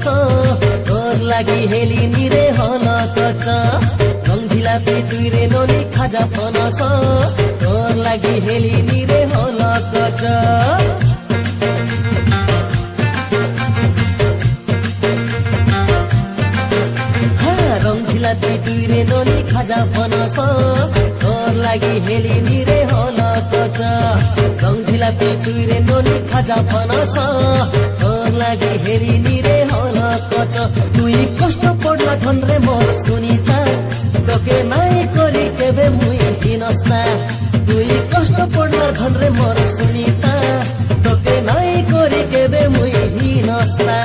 फनस तोर लागि हेली निरे हल कच रंगिलापी तुइरे ननी खाजा फनस तोर लागि हेली निरे हल कच रंगिलापी तुइरे ननी खाजा फनस तोर लागि हेली निरे हल कच रंगिलापी तुइरे ननी खाजा फनस तोर लागि हेली निरे हल कच तुई कष्ट पडला धनरे मोर सुनिता তোকে নাই করি কেবে মুই হিনস্তা তুই কষ্ট পড়লার ধনরে মোর সুনিতা তোকে নাই করি কেবে মুই হিনস্তা